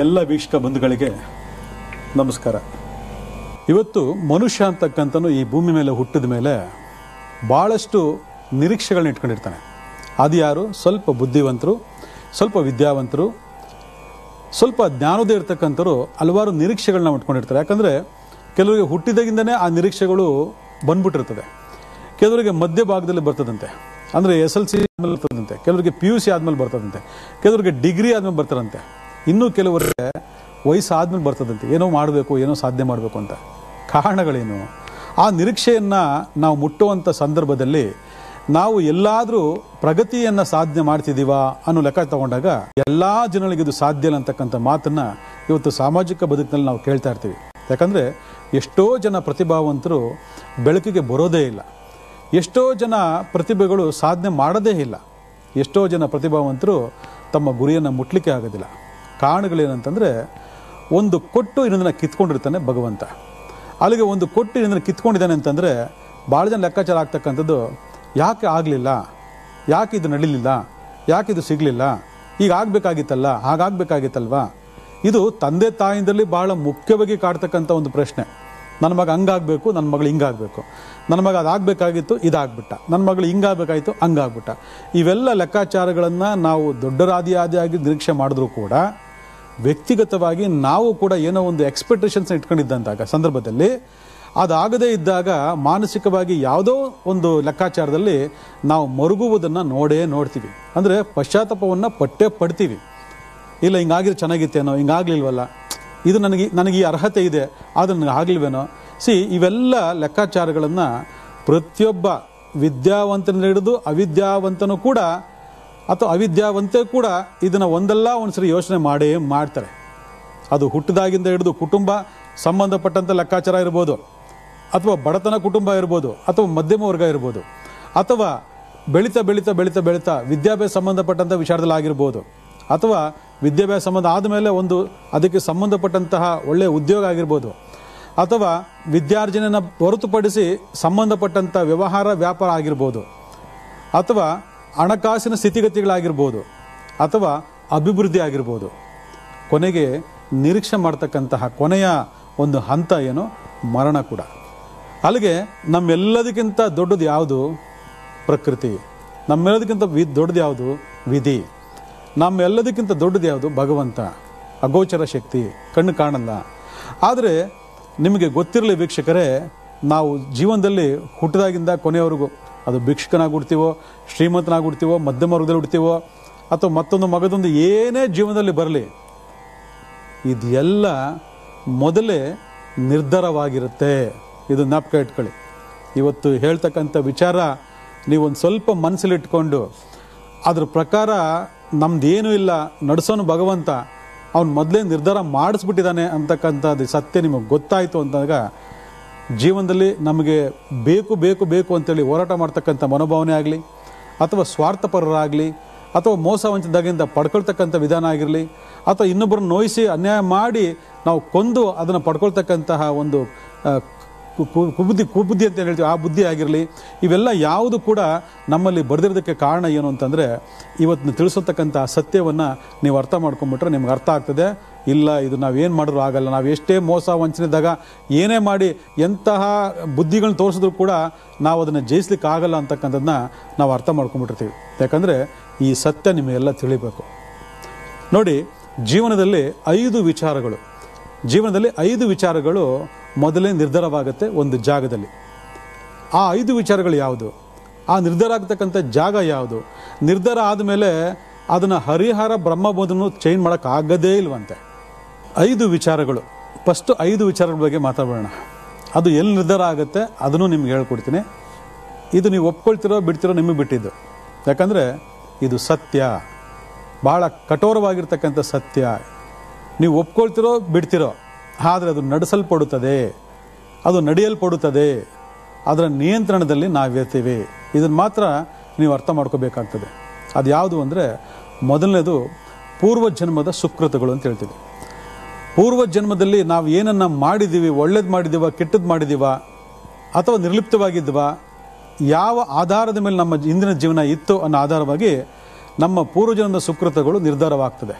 ನಮ್ಮೆಲ್ಲ ವೀಕ್ಷಕ ಬಂಧುಗಳಿಗೆ ನಮಸ್ಕಾರ. ಇವತ್ತು ಮನುಷ್ಯ ಅಂತಕ್ಕಂಥನು ಈ ಭೂಮಿ ಮೇಲೆ ಹುಟ್ಟಿದ ಮೇಲೆ ಭಾಳಷ್ಟು ನಿರೀಕ್ಷೆಗಳನ್ನ ಇಟ್ಕೊಂಡಿರ್ತಾನೆ. ಅದು ಯಾರು? ಸ್ವಲ್ಪ ಬುದ್ಧಿವಂತರು, ಸ್ವಲ್ಪ ವಿದ್ಯಾವಂತರು, ಸ್ವಲ್ಪ ಜ್ಞಾನೋದಯ ಇರ್ತಕ್ಕಂಥವ್ರು ಹಲವಾರು ನಿರೀಕ್ಷೆಗಳನ್ನ ಇಟ್ಕೊಂಡಿರ್ತಾರೆ. ಯಾಕಂದರೆ ಕೆಲವರಿಗೆ ಹುಟ್ಟಿದಾಗಿಂದನೇ ಆ ನಿರೀಕ್ಷೆಗಳು ಬಂದ್ಬಿಟ್ಟಿರ್ತದೆ. ಕೆಲವರಿಗೆ ಮಧ್ಯ ಭಾಗದಲ್ಲಿ ಬರ್ತದಂತೆ, ಅಂದರೆ SLC ಆದಮೇಲೆ ಬರ್ತದಂತೆ, ಕೆಲವರಿಗೆ PUC ಆದಮೇಲೆ ಬರ್ತದಂತೆ, ಕೆಲವರಿಗೆ ಡಿಗ್ರಿ ಆದಮೇಲೆ ಬರ್ತಾರಂತೆ, ಇನ್ನೂ ಕೆಲವರಿಗೆ ವಯಸ್ಸಾದ್ಮೇಲೆ ಬರ್ತದಂತೆ, ಏನೋ ಮಾಡಬೇಕು, ಏನೋ ಸಾಧನೆ ಮಾಡಬೇಕು ಅಂತ. ಕಾರಣಗಳೇನು? ಆ ನಿರೀಕ್ಷೆಯನ್ನು ನಾವು ಮುಟ್ಟುವಂಥ ಸಂದರ್ಭದಲ್ಲಿ ನಾವು ಎಲ್ಲಾದರೂ ಪ್ರಗತಿಯನ್ನು ಸಾಧನೆ ಮಾಡ್ತಿದ್ದೀವಾ ಅನ್ನೋ ಲೆಕ್ಕ ತಗೊಂಡಾಗ ಎಲ್ಲ ಜನಗಳಿಗೆ ಇದು ಸಾಧ್ಯ ಇಲ್ಲ ಅಂತಕ್ಕಂಥ ಮಾತನ್ನು ಇವತ್ತು ಸಾಮಾಜಿಕ ಬದುಕಿನಲ್ಲಿ ನಾವು ಕೇಳ್ತಾ ಇರ್ತೀವಿ. ಯಾಕಂದರೆ ಎಷ್ಟೋ ಜನ ಪ್ರತಿಭಾವಂತರು ಬೆಳಕಿಗೆ ಬರೋದೇ ಇಲ್ಲ, ಎಷ್ಟೋ ಜನ ಪ್ರತಿಭೆಗಳು ಸಾಧನೆ ಮಾಡೋದೇ ಇಲ್ಲ, ಎಷ್ಟೋ ಜನ ಪ್ರತಿಭಾವಂತರು ತಮ್ಮ ಗುರಿಯನ್ನು ಮುಟ್ಲಿಕ್ಕೆ ಆಗೋದಿಲ್ಲ. ಕಾರಣಗಳೇನಂತಂದರೆ, ಒಂದು ಕೊಟ್ಟು ಇನ್ನೊಂದನ್ನು ಕಿತ್ಕೊಂಡಿರ್ತಾನೆ ಭಗವಂತ. ಅಲ್ಲಿಗೆ ಒಂದು ಕೊಟ್ಟು ಇನ್ನೊಂದನ್ನು ಕಿತ್ಕೊಂಡಿದ್ದಾನೆ ಅಂತಂದರೆ ಭಾಳ ಜನ ಲೆಕ್ಕಾಚಾರ ಆಗ್ತಕ್ಕಂಥದ್ದು, ಯಾಕೆ ಆಗಲಿಲ್ಲ, ಯಾಕೆ ಇದು ನಡೀಲಿಲ್ಲ, ಯಾಕೆ ಇದು ಸಿಗಲಿಲ್ಲ, ಈಗ ಆಗಬೇಕಾಗಿತ್ತಲ್ಲ, ಹಾಗಾಗಬೇಕಾಗಿತ್ತಲ್ವಾ. ಇದು ತಂದೆ ತಾಯಿಂದರಲ್ಲಿ ಭಾಳ ಮುಖ್ಯವಾಗಿ ಕಾಡ್ತಕ್ಕಂಥ ಒಂದು ಪ್ರಶ್ನೆ. ನನ್ನ ಮಗ ಹಂಗಾಗಬೇಕು, ನನ್ನ ಮಗಳು ಹಿಂಗಾಗಬೇಕು, ನನ್ನ ಮಗ ಅದಾಗಬೇಕಾಗಿತ್ತು, ಇದಾಗ್ಬಿಟ್ಟ, ನನ್ನ ಮಗಳು ಹಿಂಗಾಗಬೇಕಾಗಿತ್ತು, ಹಂಗಾಗ್ಬಿಟ್ಟ. ಇವೆಲ್ಲ ಲೆಕ್ಕಾಚಾರಗಳನ್ನು ನಾವು ದೊಡ್ಡರಾದಿಯಾದಿಯಾಗಿ ನಿರೀಕ್ಷೆ ಮಾಡಿದ್ರೂ ಕೂಡ ವ್ಯಕ್ತಿಗತವಾಗಿ ನಾವು ಕೂಡ ಏನೋ ಒಂದು ಎಕ್ಸ್ಪೆಕ್ಟೇಷನ್ಸ್ನ ಇಟ್ಕೊಂಡಿದ್ದಂತಾಗ ಸಂದರ್ಭದಲ್ಲಿ ಅದಾಗದೇ ಇದ್ದಾಗ ಮಾನಸಿಕವಾಗಿ ಯಾವುದೋ ಒಂದು ಲೆಕ್ಕಾಚಾರದಲ್ಲಿ ನಾವು ಮರುಗುವುದನ್ನು ನೋಡ್ತೀವಿ. ಅಂದರೆ ಪಶ್ಚಾತ್ತಾಪವನ್ನು ಪಡ್ತೀವಿ. ಇಲ್ಲ, ಹಿಂಗಾಗಿದ್ರೆ ಚೆನ್ನಾಗಿತ್ತೇನೋ, ಹಿಂಗಾಗ್ಲಿಲ್ವಲ್ಲ, ಇದು ನನಗೆ ಈ ಅರ್ಹತೆ ಇದೆ, ಆದರೆ ನನಗೆ ಆಗಲಿಲ್ವೇನೋ. ಇವೆಲ್ಲ ಲೆಕ್ಕಾಚಾರಗಳನ್ನು ಪ್ರತಿಯೊಬ್ಬ ವಿದ್ಯಾವಂತನ ಹಿಡಿದು ಅವಿದ್ಯಾವಂತನೂ ಕೂಡ ಅಥವಾ ಅವಿದ್ಯಾವಂತೆ ಕೂಡ ಇದನ್ನು ಒಂದಲ್ಲ ಒಂದು ಸರಿ ಯೋಚನೆ ಮಾಡ್ತಾರೆ. ಅದು ಹುಟ್ಟಿದಾಗಿಂದ ಹಿಡಿದು ಕುಟುಂಬ ಸಂಬಂಧಪಟ್ಟಂಥ ಲೆಕ್ಕಾಚಾರ ಇರ್ಬೋದು, ಅಥವಾ ಬಡತನ ಕುಟುಂಬ ಇರ್ಬೋದು, ಅಥವಾ ಮಧ್ಯಮ ವರ್ಗ ಇರ್ಬೋದು, ಅಥವಾ ಬೆಳೀತಾ ಬೆಳೀತಾ ಬೆಳೀತಾ ಬೆಳೀತಾ ವಿದ್ಯಾಭ್ಯಾಸ ಸಂಬಂಧಪಟ್ಟಂಥ ವಿಚಾರದಲ್ಲಿ ಆಗಿರ್ಬೋದು, ಅಥವಾ ವಿದ್ಯಾಭ್ಯಾಸ ಸಂಬಂಧ ಆದಮೇಲೆ ಒಂದು ಅದಕ್ಕೆ ಸಂಬಂಧಪಟ್ಟಂತಹ ಒಳ್ಳೆಯ ಉದ್ಯೋಗ ಆಗಿರ್ಬೋದು, ಅಥವಾ ವಿದ್ಯಾರ್ಜನೆಯನ್ನು ಹೊರತುಪಡಿಸಿ ಸಂಬಂಧಪಟ್ಟಂಥ ವ್ಯವಹಾರ ವ್ಯಾಪಾರ ಆಗಿರ್ಬೋದು, ಅಥವಾ ಹಣಕಾಸಿನ ಸ್ಥಿತಿಗತಿಗಳಾಗಿರ್ಬೋದು, ಅಥವಾ ಅಭಿವೃದ್ಧಿ ಆಗಿರ್ಬೋದು. ಕೊನೆಗೆ ನಿರೀಕ್ಷೆ ಮಾಡ್ತಕ್ಕಂತಹ ಕೊನೆಯ ಒಂದು ಹಂತ ಏನು? ಮರಣ ಕೂಡ. ಅಲ್ಲಿಗೆ ನಮ್ಮೆಲ್ಲದಕ್ಕಿಂತ ದೊಡ್ಡದು ಯಾವುದು? ಪ್ರಕೃತಿ. ನಮ್ಮೆಲ್ಲದಕ್ಕಿಂತ ದೊಡ್ಡದು ಯಾವುದು? ವಿಧಿ. ನಮ್ಮೆಲ್ಲದಕ್ಕಿಂತ ದೊಡ್ಡದು ಯಾವುದು? ಭಗವಂತ. ಅಗೋಚರ ಶಕ್ತಿ, ಕಣ್ಣು ಕಾಣಲ್ಲ. ಆದರೆ ನಿಮಗೆ ಗೊತ್ತಿರಲಿ ವೀಕ್ಷಕರೇ, ನಾವು ಜೀವನದಲ್ಲಿ ಹುಟ್ಟಿದಾಗಿಂದ ಕೊನೆಯವರೆಗೂ ಅದು ಭಿಕ್ಷುಕನಾಗ್ಬಿಡ್ತೀವೋ, ಶ್ರೀಮಂತನಾಗ್ಬಿಡ್ತೀವೋ, ಮಧ್ಯಮ ವರ್ಗದಲ್ಲಿ ಹುಡ್ತೀವೋ, ಅಥವಾ ಮತ್ತೊಂದು ಮಗದೊಂದು ಏನೇ ಜೀವನದಲ್ಲಿ ಬರಲಿ, ಇದೆಲ್ಲ ಮೊದಲೇ ನಿರ್ಧಾರವಾಗಿರುತ್ತೆ. ಇದು ಜ್ಞಾಪಕ ಇಟ್ಕೊಳ್ಳಿ. ಇವತ್ತು ಹೇಳ್ತಕ್ಕಂಥ ವಿಚಾರ ನೀವೊಂದು ಸ್ವಲ್ಪ ಮನಸ್ಸಲ್ಲಿಟ್ಕೊಂಡು ಅದ್ರ ಪ್ರಕಾರ ನಮ್ದೇನೂ ಇಲ್ಲ, ನಡೆಸೋನು ಭಗವಂತ, ಅವ್ನು ಮೊದಲೇ ನಿರ್ಧಾರ ಮಾಡಿಸ್ಬಿಟ್ಟಿದ್ದಾನೆ ಅಂತಕ್ಕಂಥದ್ದು ಸತ್ಯ ನಿಮಗೆ ಗೊತ್ತಾಯಿತು ಅಂದಾಗ ಜೀವನದಲ್ಲಿ ನಮಗೆ ಬೇಕು ಬೇಕು ಬೇಕು ಅಂತೇಳಿ ಹೋರಾಟ ಮಾಡ್ತಕ್ಕಂಥ ಮನೋಭಾವನೆ ಆಗಲಿ, ಅಥವಾ ಸ್ವಾರ್ಥಪರರಾಗಲಿ, ಅಥವಾ ಮೋಸ ವಂಚನೆದಾಗಿಂದ ಪಡ್ಕೊಳ್ತಕ್ಕಂಥ ವಿಧಾನ ಆಗಿರಲಿ, ಅಥವಾ ಇನ್ನೊಬ್ಬರನ್ನು ನೋಯಿಸಿ ಅನ್ಯಾಯ ಮಾಡಿ ನಾವು ಕೊಂದು ಅದನ್ನು ಪಡ್ಕೊಳ್ತಕ್ಕಂತಹ ಒಂದು ಕುಬುದ್ಧಿ ಅಂತ ಹೇಳ್ತೀವಿ, ಆ ಬುದ್ಧಿ ಆಗಿರಲಿ, ಇವೆಲ್ಲ ಯಾವುದು ಕೂಡ ನಮ್ಮಲ್ಲಿ ಬರೆದಿರೋದಕ್ಕೆ ಕಾರಣ ಏನು ಅಂತಂದರೆ, ಇವತ್ತು ತಿಳಿಸತಕ್ಕಂಥ ಸತ್ಯವನ್ನು ನೀವು ಅರ್ಥ ಮಾಡ್ಕೊಂಬಿಟ್ರೆ ನಿಮ್ಗೆ ಅರ್ಥ ಆಗ್ತದೆ. ಇಲ್ಲ, ಇದು ನಾವೇನು ಮಾಡಿದ್ರು ಆಗಲ್ಲ, ನಾವು ಎಷ್ಟೇ ಮೋಸ ವಂಚನೆದಾಗ ಏನೇ ಮಾಡಿ ಎಂತಹ ಬುದ್ಧಿಗಳನ್ನ ತೋರಿಸಿದ್ರು ಕೂಡ ನಾವು ಅದನ್ನು ಜಯಿಸ್ಲಿಕ್ಕೆ ಆಗಲ್ಲ ಅಂತಕ್ಕಂಥದ್ದನ್ನ ನಾವು ಅರ್ಥ ಮಾಡ್ಕೊಂಬಿಟ್ಟಿರ್ತೀವಿ. ಯಾಕಂದರೆ ಈ ಸತ್ಯ ನಿಮಗೆಲ್ಲ ತಿಳಿಬೇಕು. ನೋಡಿ, ಜೀವನದಲ್ಲಿ 5 ವಿಚಾರಗಳು ಮೊದಲೇ ನಿರ್ಧಾರವಾಗುತ್ತೆ ಒಂದು ಜಾಗದಲ್ಲಿ. ಆ 5 ವಿಚಾರಗಳು ಯಾವುದು? ಆ ನಿರ್ಧಾರ ಆಗ್ತಕ್ಕಂಥ ಜಾಗ ಯಾವುದು? ನಿರ್ಧಾರ ಆದಮೇಲೆ ಅದನ್ನು ಹರಿಹರ ಬ್ರಹ್ಮಬೋಧನು ಚೇಂಜ್ ಮಾಡೋಕ್ಕಾಗದೇ ಇಲ್ವಂತೆ. 5 ವಿಚಾರಗಳು. ಫಸ್ಟು 5 ವಿಚಾರಗಳ ಬಗ್ಗೆ ಮಾತಾಡೋಣ. ಅದು ಎಲ್ಲಿ ನಿರ್ಧಾರ ಆಗುತ್ತೆ ಅದನ್ನು ನಿಮ್ಗೆ ಹೇಳ್ಕೊಡ್ತೀನಿ. ಇದು ನೀವು ಒಪ್ಕೊಳ್ತಿರೋ ಬಿಡ್ತಿರೋ ನಿಮಗೆ ಬಿಟ್ಟಿದ್ದು. ಯಾಕಂದರೆ ಇದು ಸತ್ಯ, ಭಾಳ ಕಠೋರವಾಗಿರ್ತಕ್ಕಂಥ ಸತ್ಯ. ನೀವು ಒಪ್ಕೊಳ್ತಿರೋ ಬಿಡ್ತಿರೋ, ಆದರೆ ಅದು ನಡೆಸಲ್ಪಡುತ್ತದೆ, ಅದು ನಡೆಯಲ್ಪಡುತ್ತದೆ, ಅದರ ನಿಯಂತ್ರಣದಲ್ಲಿ ನಾವಿರ್ತೀವಿ. ಇದನ್ನು ಮಾತ್ರ ನೀವು ಅರ್ಥ ಮಾಡ್ಕೋಬೇಕಾಗ್ತದೆ. ಅದು ಯಾವುದು ಅಂದರೆ, ಮೊದಲನೇದು ಪೂರ್ವಜನ್ಮದ ಸುಕೃತಗಳು ಅಂತ ಹೇಳ್ತೀವಿ. ಪೂರ್ವಜನ್ಮದಲ್ಲಿ ನಾವು ಏನನ್ನು ಮಾಡಿದ್ದೀವಿ, ಒಳ್ಳೇದು ಮಾಡಿದ್ದೀವ, ಕೆಟ್ಟದ್ದು ಮಾಡಿದ್ದೀವ, ಅಥವಾ ನಿರ್ಲಿಪ್ತವಾಗಿದ್ದೀವ, ಯಾವ ಆಧಾರದ ಮೇಲೆ ನಮ್ಮ ಇಂದಿನ ಜೀವನ ಇತ್ತು ಅನ್ನೋ ಆಧಾರವಾಗಿ ನಮ್ಮ ಪೂರ್ವಜನ್ಮದ ಸುಕೃತಗಳು ನಿರ್ಧಾರವಾಗ್ತದೆ.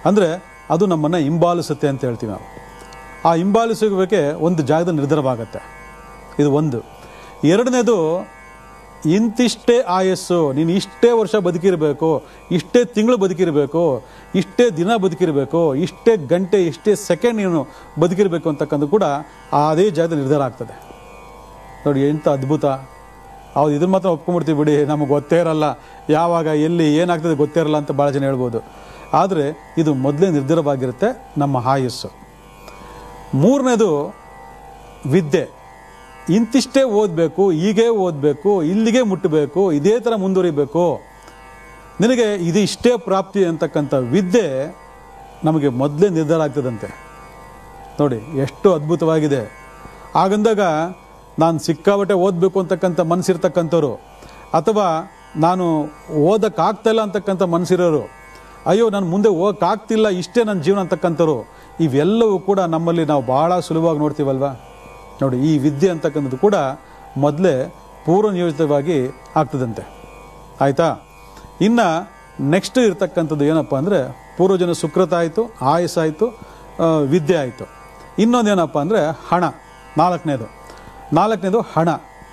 ಅಂದರೆ ಅದು ನಮ್ಮನ್ನು ಹಿಂಬಾಲಿಸುತ್ತೆ ಅಂತ ಹೇಳ್ತೀವಿ ನಾವು. ಆ ಹಿಂಬಾಲಿಸುವಿಕೆ ಒಂದು ಜಾಗದಲ್ಲಿ ನಿರ್ಧಾರವಾಗುತ್ತೆ. ಇದು ಒಂದು. ಎರಡನೇದು, ಇಂತಿಷ್ಟೇ ಆಯಸ್ಸು, ನೀನು ಇಷ್ಟೇ ವರ್ಷ ಬದುಕಿರಬೇಕು, ಇಷ್ಟೇ ತಿಂಗಳು ಬದುಕಿರಬೇಕು, ಇಷ್ಟೇ ದಿನ ಬದುಕಿರಬೇಕು, ಇಷ್ಟೇ ಗಂಟೆ, ಇಷ್ಟೇ ಸೆಕೆಂಡ್ ನೀನು ಬದುಕಿರಬೇಕು ಅಂತಕ್ಕಂಥ ಕೂಡ ಅದೇ ಜಾಗದಲ್ಲಿ ನಿರ್ಧಾರ ಆಗ್ತದೆ. ನೋಡಿ ಎಂಥ ಅದ್ಭುತ. ಹೌದು, ಇದ್ರ ಮಾತ್ರ ಒಪ್ಕೊಂಡ್ಬಿಡ್ತೀವಿ ಬಿಡಿ, ನಮಗೆ ಗೊತ್ತೇ ಇರಲ್ಲ, ಯಾವಾಗ ಎಲ್ಲಿ ಏನಾಗ್ತದೆ ಗೊತ್ತೇ ಇರಲ್ಲ ಅಂತ ಭಾಳ ಜನ ಹೇಳ್ಬೋದು. ಆದರೆ ಇದು ಮೊದಲೇ ನಿರ್ಧಾರವಾಗಿರುತ್ತೆ ನಮ್ಮ ಆಯಸ್ಸು. ಮೂರನೇದು ವಿದ್ಯೆ. ಇಂತಿಷ್ಟೇ ಓದಬೇಕು, ಹೀಗೇ ಓದಬೇಕು, ಇಲ್ಲಿಗೆ ಮುಟ್ಟಬೇಕು, ಇದೇ ಥರ ಮುಂದುವರಿಬೇಕು, ನಿನಗೆ ಇದು ಇಷ್ಟೇ ಪ್ರಾಪ್ತಿ ಅಂತಕ್ಕಂಥ ವಿದ್ಯೆ ನಮಗೆ ಮೊದಲೇ ನಿರ್ಧಾರ ಆಗ್ತದಂತೆ. ನೋಡಿ ಎಷ್ಟು ಅದ್ಭುತವಾಗಿದೆ. ಹಾಗಂದಾಗ ನಾನು ಸಿಕ್ಕಾಬಟ್ಟೆ ಓದಬೇಕು ಅಂತಕ್ಕಂಥ ಮನಸ್ಸಿರ್ತಕ್ಕಂಥವ್ರು, ಅಥವಾ ನಾನು ಓದಕ್ಕಾಗ್ತಾಯಿಲ್ಲ ಅಂತಕ್ಕಂಥ ಮನಸ್ಸಿರೋರು, ಅಯ್ಯೋ ನಾನು ಮುಂದೆ ಹೋಗೋಕ್ಕಾಗ್ತಿಲ್ಲ, ಇಷ್ಟೇ ನನ್ನ ಜೀವನ ಅಂತಕ್ಕಂಥವ್ರು, ಇವೆಲ್ಲವೂ ಕೂಡ ನಮ್ಮಲ್ಲಿ ನಾವು ಭಾಳ ಸುಲಭವಾಗಿ ನೋಡ್ತೀವಲ್ವ. ನೋಡಿ, ಈ ವಿದ್ಯೆ ಅಂತಕ್ಕಂಥದ್ದು ಕೂಡ ಮೊದಲೇ ಪೂರ್ವ ನಿಯೋಜಿತವಾಗಿ ಆಗ್ತದಂತೆ. ಆಯಿತಾ? ಇನ್ನು ನೆಕ್ಸ್ಟ್ ಇರ್ತಕ್ಕಂಥದ್ದು ಏನಪ್ಪ ಅಂದರೆ, ಪೂರ್ವಜನ ಸುಕೃತ ಆಯಿತು, ಆಯಸ್ಸಾಯಿತು, ವಿದ್ಯೆ ಆಯಿತು. ಇನ್ನೊಂದೇನಪ್ಪ ಅಂದರೆ ಹಣ. ನಾಲ್ಕನೇದು ಹಣ.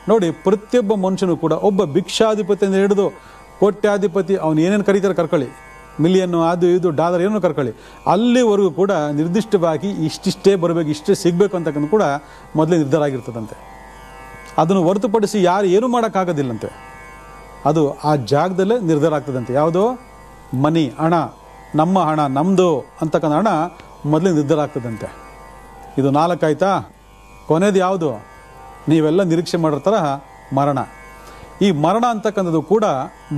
ನೋಡಿ, ಪ್ರತಿಯೊಬ್ಬ ಮನುಷ್ಯನೂ ಕೂಡ ಒಬ್ಬ ಭಿಕ್ಷಾಧಿಪತಿಯಿಂದ ಹಿಡಿದು ಕೋಟ್ಯಾಧಿಪತಿ, ಅವನು ಏನೇನು ಕರೀತಾರೆ ಕರ್ಕೊಳ್ಳಿ, ಮಿಲಿಯನ್ನು, ಅದು ಇದು ಡಾಲರ್ ಏನೋ ಕರ್ಕೊಳ್ಳಿ, ಅಲ್ಲಿವರೆಗೂ ಕೂಡ ನಿರ್ದಿಷ್ಟವಾಗಿ ಇಷ್ಟಿಷ್ಟೇ ಬರಬೇಕು, ಇಷ್ಟೇ ಸಿಗಬೇಕು ಅಂತಕ್ಕಂಥ ಕೂಡ ಮೊದಲೇ ನಿರ್ಧಾರ ಆಗಿರ್ತದಂತೆ. ಅದನ್ನು ಹೊರತುಪಡಿಸಿ ಯಾರು ಏನೂ ಮಾಡೋಕ್ಕಾಗೋದಿಲ್ಲಂತೆ. ಅದು ಆ ಜಾಗದಲ್ಲೇ ನಿರ್ಧಾರ ಆಗ್ತದಂತೆ. ಯಾವುದೋ ಮನಿ, ಹಣ, ನಮ್ಮ ಹಣ, ನಮ್ಮದು ಅಂತಕ್ಕಂಥ ಹಣ ಮೊದಲೇ ನಿರ್ಧಾರ ಆಗ್ತದಂತೆ. ಇದು 4 ಆಯಿತಾ? ಕೊನೆಯದು ಯಾವುದು? ನೀವೆಲ್ಲ ನಿರೀಕ್ಷೆ ಮಾಡಿರೋ ತರಹ ಮರಣ. ಈ ಮರಣ ಅಂತಕ್ಕಂಥದ್ದು ಕೂಡ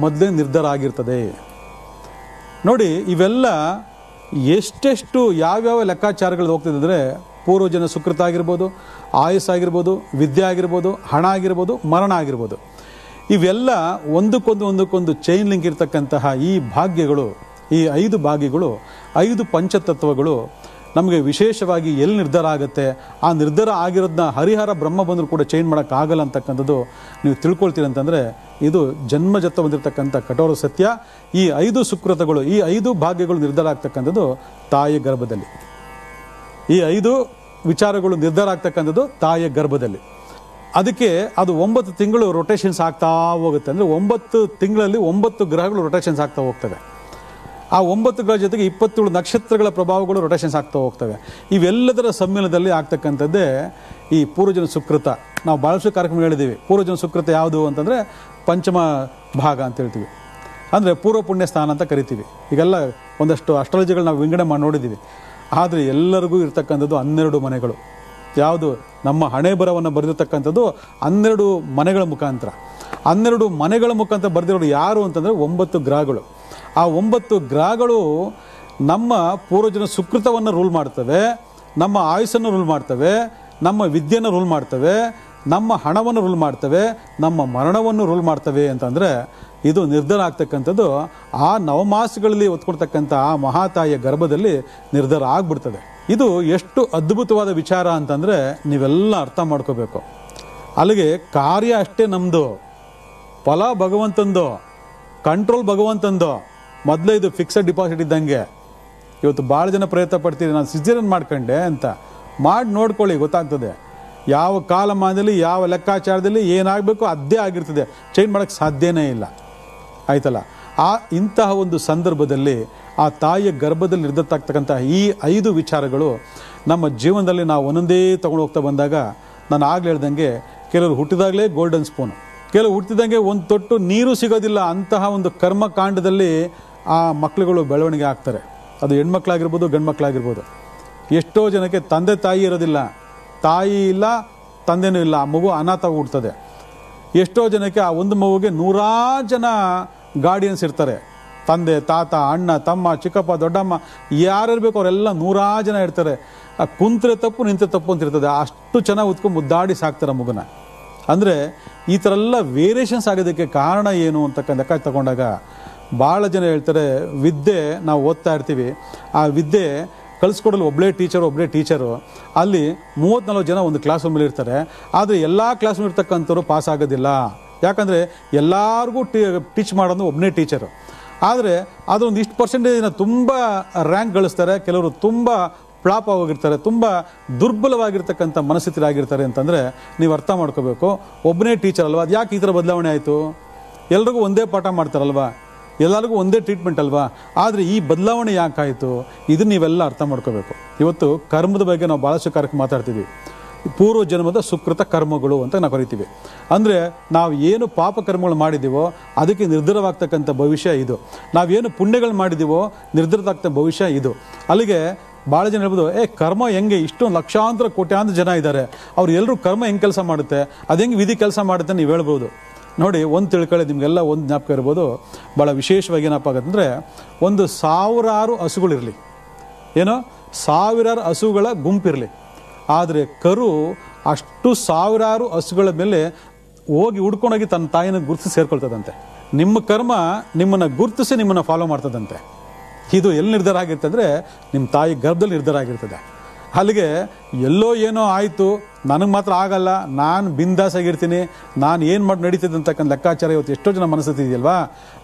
ಮೊದಲೇ ನಿರ್ಧಾರ ಆಗಿರ್ತದೆ. ನೋಡಿ, ಇವೆಲ್ಲ ಎಷ್ಟೆಷ್ಟು ಯಾವ್ಯಾವ ಲೆಕ್ಕಾಚಾರಗಳು ಹೋಗ್ತಿದೆ ಅಂದರೆ, ಪೂರ್ವಜನ ಸುಕೃತ ಆಗಿರ್ಬೋದು, ಆಯಸ್ಸಾಗಿರ್ಬೋದು, ವಿದ್ಯೆ ಆಗಿರ್ಬೋದು, ಹಣ ಆಗಿರ್ಬೋದು, ಮರಣ ಆಗಿರ್ಬೋದು, ಇವೆಲ್ಲ ಒಂದಕ್ಕೊಂದು ಚೈನ್ ಲಿಂಕ್ ಇರ್ತಕ್ಕಂತಹ ಈ ಭಾಗ್ಯಗಳು, ಈ 5 ಭಾಗ್ಯಗಳು, 5 ಪಂಚತತ್ವಗಳು ನಮಗೆ ವಿಶೇಷವಾಗಿ ಎಲ್ಲಿ ನಿರ್ಧಾರ ಆಗುತ್ತೆ, ಆ ನಿರ್ಧಾರ ಆಗಿರೋದನ್ನ ಹರಿಹರ ಬ್ರಹ್ಮ ಬಂದರೂ ಕೂಡ ಚೇಂಜ್ ಮಾಡೋಕ್ಕಾಗಲ್ಲ ಅಂತಕ್ಕಂಥದ್ದು ನೀವು ತಿಳ್ಕೊಳ್ತೀರಿ ಅಂತಂದರೆ, ಇದು ಜನ್ಮಜತ್ವ ಬಂದಿರತಕ್ಕಂಥ ಕಠೋರ ಸತ್ಯ. ಈ 5 ಸುಕೃತಗಳು, ಈ 5 ಭಾಗ್ಯಗಳು ನಿರ್ಧಾರ ಆಗ್ತಕ್ಕಂಥದ್ದು ತಾಯಿಯ ಗರ್ಭದಲ್ಲಿ. ಈ 5 ವಿಚಾರಗಳು ನಿರ್ಧಾರ ಆಗ್ತಕ್ಕಂಥದ್ದು ತಾಯಿಯ ಗರ್ಭದಲ್ಲಿ. ಅದಕ್ಕೆ ಅದು 9 ತಿಂಗಳು ರೊಟೇಷನ್ಸ್ ಆಗ್ತಾ ಹೋಗುತ್ತೆ. ಅಂದರೆ 9 ತಿಂಗಳಲ್ಲಿ 9 ಗ್ರಹಗಳು ರೊಟೇಷನ್ಸ್ ಆಗ್ತಾ ಹೋಗ್ತವೆ. ಆ 9 ಗ್ರಹ ಜೊತೆಗೆ 27 ನಕ್ಷತ್ರಗಳ ಪ್ರಭಾವಗಳು ರೊಟೇಷನ್ಸ್ ಆಗ್ತಾ ಹೋಗ್ತವೆ. ಇವೆಲ್ಲದರ ಸಮ್ಮಿಲನದಲ್ಲಿ ಆಗ್ತಕ್ಕಂಥದ್ದೇ ಈ ಪೂರ್ವಜನ ಸುಕೃತ. ನಾವು ಭಾಳಷ್ಟು ಕಾರ್ಯಕ್ರಮ ಹೇಳಿದ್ದೀವಿ. ಪೂರ್ವಜನ ಸುಕೃತ ಯಾವುದು ಅಂತಂದರೆ ಪಂಚಮ ಭಾಗ ಅಂತ ಹೇಳ್ತೀವಿ, ಅಂದರೆ ಪೂರ್ವ ಪುಣ್ಯ ಸ್ಥಾನ ಅಂತ ಕರಿತೀವಿ. ಈಗೆಲ್ಲ ಒಂದಷ್ಟು ಅಸ್ಟ್ರಾಲಜಿಗಳು ನಾವು ವಿಂಗಡಣೆ ಮಾಡಿ ನೋಡಿದ್ದೀವಿ. ಆದರೆ ಎಲ್ಲರಿಗೂ ಇರ್ತಕ್ಕಂಥದ್ದು 12 ಮನೆಗಳು. ಯಾವುದು? ನಮ್ಮ ಹಣೆ ಬರವನ್ನು ಬರೆದಿರ್ತಕ್ಕಂಥದ್ದು 12 ಮನೆಗಳ ಮುಖಾಂತರ. 12 ಮನೆಗಳ ಮುಖಾಂತರ ಬರೆದಿರೋರು ಯಾರು ಅಂತಂದರೆ 9 ಗ್ರಹಗಳು. ಆ 9 ಗ್ರಹಗಳು ನಮ್ಮ ಪೂರ್ವಜನ ಸುಕೃತವನ್ನು ರೂಲ್ ಮಾಡ್ತವೆ, ನಮ್ಮ ಆಯುಸ್ಸನ್ನು ರೂಲ್ ಮಾಡ್ತವೆ, ನಮ್ಮ ವಿದ್ಯೆಯನ್ನು ರೂಲ್ ಮಾಡ್ತವೆ, ನಮ್ಮ ಹಣವನ್ನು ರೂಲ್ ಮಾಡ್ತವೆ, ನಮ್ಮ ಮರಣವನ್ನು ರೂಲ್ ಮಾಡ್ತವೆ ಅಂತಂದರೆ, ಇದು ನಿರ್ಧಾರ ಆಗ್ತಕ್ಕಂಥದ್ದು ಆ ನವಮಾಸಗಳಲ್ಲಿ ಹೊತ್ಕೊಡ್ತಕ್ಕಂಥ ಆ ಮಹಾತಾಯಿಯ ಗರ್ಭದಲ್ಲಿ ನಿರ್ಧಾರ ಆಗ್ಬಿಡ್ತದೆ. ಇದು ಎಷ್ಟು ಅದ್ಭುತವಾದ ವಿಚಾರ ಅಂತಂದರೆ ನೀವೆಲ್ಲ ಅರ್ಥ ಮಾಡ್ಕೋಬೇಕು. ಅಲ್ಲಿಗೆ ಕಾರ್ಯ ಅಷ್ಟೇ ನಮ್ಮದು, ಫಲ ಭಗವಂತಂದು, ಕಂಟ್ರೋಲ್ ಭಗವಂತಂದು. ಮೊದಲೇ ಇದು ಫಿಕ್ಸೆಡ್ ಡಿಪಾಸಿಟ್ ಇದ್ದಂಗೆ. ಇವತ್ತು ಭಾಳ ಜನ ಪ್ರಯತ್ನ ಪಡ್ತೀರಿ, ನಾನು ಸಿಜೇರಿಯನ್ ಮಾಡ್ಕೊಂಡೆ ಅಂತ. ಮಾಡಿ ನೋಡ್ಕೊಳ್ಳಿ, ಗೊತ್ತಾಗ್ತದೆ ಯಾವ ಕಾಲಮಾನದಲ್ಲಿ ಯಾವ ಲೆಕ್ಕಾಚಾರದಲ್ಲಿ ಏನಾಗಬೇಕು ಅದೇ ಆಗಿರ್ತದೆ. ಚೇಂಜ್ ಮಾಡೋಕ್ಕೆ ಸಾಧ್ಯನೇ ಇಲ್ಲ. ಆಯ್ತಲ್ಲ? ಇಂತಹ ಒಂದು ಸಂದರ್ಭದಲ್ಲಿ ಆ ತಾಯಿಯ ಗರ್ಭದಲ್ಲಿ ನಿರ್ಧರಿತಾಗ್ತಕ್ಕಂತಹ ಈ 5 ವಿಚಾರಗಳು ನಮ್ಮ ಜೀವನದಲ್ಲಿ ನಾವು ಒಂದೊಂದೇ ತೊಗೊಂಡು ಹೋಗ್ತಾ ಬಂದಾಗ, ನಾನು ಆಗಲೇ ಹೇಳ್ದಂಗೆ ಕೆಲವರು ಹುಟ್ಟಿದಾಗಲೇ ಗೋಲ್ಡನ್ ಸ್ಪೂನು, ಕೆಲವು ಹುಟ್ಟಿದಂಗೆ ಒಂದು ತೊಟ್ಟು ನೀರು ಸಿಗೋದಿಲ್ಲ. ಅಂತಹ ಒಂದು ಕರ್ಮಕಾಂಡದಲ್ಲಿ ಆ ಮಕ್ಕಳುಗಳು ಬೆಳವಣಿಗೆ ಆಗ್ತಾರೆ. ಅದು ಹೆಣ್ಮಕ್ಳಾಗಿರ್ಬೋದು, ಗಂಡು ಮಕ್ಕಳಾಗಿರ್ಬೋದು. ಎಷ್ಟೋ ಜನಕ್ಕೆ ತಂದೆ ತಾಯಿ ಇರೋದಿಲ್ಲ, ತಾಯಿ ಇಲ್ಲ, ತಂದೆನೂ ಇಲ್ಲ, ಆ ಮಗು ಅನಾಥವಾಗಿ ಹುಡ್ತದೆ. ಎಷ್ಟೋ ಜನಕ್ಕೆ ಆ ಒಂದು ಮಗುಗೆ 100 ಜನ ಗಾರ್ಡಿಯನ್ಸ್ ಇರ್ತಾರೆ. ತಂದೆ, ತಾತ, ಅಣ್ಣ, ತಮ್ಮ, ಚಿಕ್ಕಪ್ಪ, ದೊಡ್ಡಮ್ಮ, ಯಾರಿರ್ಬೇಕು ಅವರೆಲ್ಲ 100 ಜನ ಇರ್ತಾರೆ. ಆ ಕುಂತ್ರೆ ತಪ್ಪು, ನಿಂತ್ರೆ ತಪ್ಪು ಅಂತ ಇರ್ತದೆ. ಅಷ್ಟು ಚೆನ್ನಾಗಿ ಉತ್ಕೊಂಡು ಮುದ್ದಾಡಿ ಸಾಕ್ತಾರೆ ಮಗುನ. ಅಂದರೆ ಈ ಥರ ಎಲ್ಲ ವೇರಿಯೇಷನ್ಸ್ ಆಗೋದಕ್ಕೆ ಕಾರಣ ಏನು ಅಂತಕ್ಕಂಥ ಲೆಕ್ಕ ತಗೊಂಡಾಗ ಭಾಳ ಜನ ಹೇಳ್ತಾರೆ, ವಿದ್ಯೆ ನಾವು ಓದ್ತಾ ಇರ್ತೀವಿ, ಆ ವಿದ್ಯೆ ಕಲಿಸ್ಕೊಡಲು ಒಬ್ಬಳೇ ಟೀಚರು, ಅಲ್ಲಿ 30-40 ಜನ ಒಂದು ಕ್ಲಾಸ್ ರೂಮಲ್ಲಿ ಇರ್ತಾರೆ. ಆದರೆ ಎಲ್ಲ ಕ್ಲಾಸ್ ರೂಮ್ ಇರ್ತಕ್ಕಂಥವ್ರು ಪಾಸ್ ಆಗೋದಿಲ್ಲ. ಯಾಕಂದರೆ ಎಲ್ಲರಿಗೂ ಟೀಚ್ ಮಾಡೋದು ಒಬ್ಬನೇ ಟೀಚರು. ಆದರೆ ಅದೊಂದು ಇಷ್ಟು ಪರ್ಸೆಂಟೇಜಿನ ತುಂಬ ರ್ಯಾಂಕ್ ಗಳಿಸ್ತಾರೆ, ಕೆಲವರು ತುಂಬ ಫ್ಲಾಪ್ ಆಗಿರ್ತಾರೆ, ತುಂಬ ದುರ್ಬಲವಾಗಿರ್ತಕ್ಕಂಥ ಮನಸ್ಥಿತಿರಾಗಿರ್ತಾರೆ ಅಂತಂದರೆ ನೀವು ಅರ್ಥ ಮಾಡ್ಕೋಬೇಕು. ಒಬ್ಬನೇ ಟೀಚರ್ ಅಲ್ವಾ, ಅದು ಯಾಕೆ ಈ ಥರ ಬದಲಾವಣೆ ಆಯಿತು? ಎಲ್ರಿಗೂ ಒಂದೇ ಪಾಠ ಮಾಡ್ತಾರಲ್ವಾ, ಎಲ್ಲರಿಗೂ ಒಂದೇ ಟ್ರೀಟ್ಮೆಂಟ್ ಅಲ್ವಾ, ಆದರೆ ಈ ಬದಲಾವಣೆ ಯಾಕಾಯಿತು? ಇದನ್ನು ನೀವೆಲ್ಲ ಅರ್ಥ ಮಾಡ್ಕೋಬೇಕು. ಇವತ್ತು ಕರ್ಮದ ಬಗ್ಗೆ ನಾವು ಭಾಳಷ್ಟು ಕಾರ್ಯಕ್ಕೆ ಮಾತಾಡ್ತೀವಿ. ಪೂರ್ವ ಜನ್ಮದ ಸುಕೃತ ಕರ್ಮಗಳು ಅಂತ ನಾವು ಕರಿತೀವಿ. ಅಂದರೆ ನಾವು ಏನು ಪಾಪ ಕರ್ಮಗಳು ಮಾಡಿದ್ದೀವೋ ಅದಕ್ಕೆ ನಿರ್ಧಾರವಾಗ್ತಕ್ಕಂಥ ಭವಿಷ್ಯ ಇದು. ನಾವೇನು ಪುಣ್ಯಗಳು ಮಾಡಿದ್ದೀವೋ ನಿರ್ಧಾರವಾಗ್ತಕ್ಕ ಭವಿಷ್ಯ ಇದು. ಅಲ್ಲಿಗೆ ಭಾಳ ಜನ ಹೇಳ್ಬೋದು, ಕರ್ಮ ಹೆಂಗೆ, ಇಷ್ಟೊಂದು ಲಕ್ಷಾಂತರ ಕೋಟ್ಯಾಂತರ ಜನ ಇದ್ದಾರೆ, ಅವ್ರು ಎಲ್ಲರೂ ಕರ್ಮ ಹೆಂಗೆ ಕೆಲಸ ಮಾಡುತ್ತೆ, ಅದು ಹೆಂಗೆ ವಿಧಿ ಕೆಲಸ ಮಾಡುತ್ತೆ ನೀವು ಹೇಳ್ಬೋದು. ನೋಡಿ, ಒಂದು ತಿಳ್ಕೊಳ್ಳಿ, ನಿಮಗೆಲ್ಲ ಒಂದು ಜ್ಞಾಪಕ ಇರ್ಬೋದು. ಭಾಳ ವಿಶೇಷವಾಗಿ ಏನಪ್ಪ ಆಗುತ್ತಂದರೆ, ಒಂದು ಸಾವಿರಾರು ಹಸುಗಳಿರಲಿ, ಏನೋ ಸಾವಿರಾರು ಹಸುಗಳ ಗುಂಪಿರಲಿ, ಆದರೆ ಕರು ಅಷ್ಟು ಸಾವಿರಾರು ಹಸುಗಳ ಮೇಲೆ ಹೋಗಿ ಹುಡ್ಕೊಂಡೋಗಿ ತನ್ನ ತಾಯಿನ ಗುರುತಿಸಿ ಸೇರ್ಕೊಳ್ತದಂತೆ. ನಿಮ್ಮ ಕರ್ಮ ನಿಮ್ಮನ್ನು ಗುರುತಿಸಿ ನಿಮ್ಮನ್ನು ಫಾಲೋ ಮಾಡ್ತದಂತೆ. ಇದು ಎಲ್ಲಿ ನಿರ್ಧಾರ ಆಗಿರ್ತದೆ ಅಂದರೆ ನಿಮ್ಮ ತಾಯಿ ಗರ್ಭದಲ್ಲಿ ನಿರ್ಧಾರ ಆಗಿರ್ತದೆ. ಅಲ್ಲಿಗೆ ಎಲ್ಲೋ ಏನೋ ಆಯಿತು, ನನಗೆ ಮಾತ್ರ ಆಗಲ್ಲ, ನಾನು ಬಿಂದಾಸ್ ಆಗಿರ್ತೀನಿ, ನಾನು ಏನು ಮಾಡಿ ನಡೀತಿದ್ದೆ ಅಂತಕ್ಕಂಥ ಲೆಕ್ಕಾಚಾರ ಇವತ್ತು ಎಷ್ಟೋ ಜನ ಮನಸ್ಥಿತಿ ಇದೆಯಲ್ವಾ,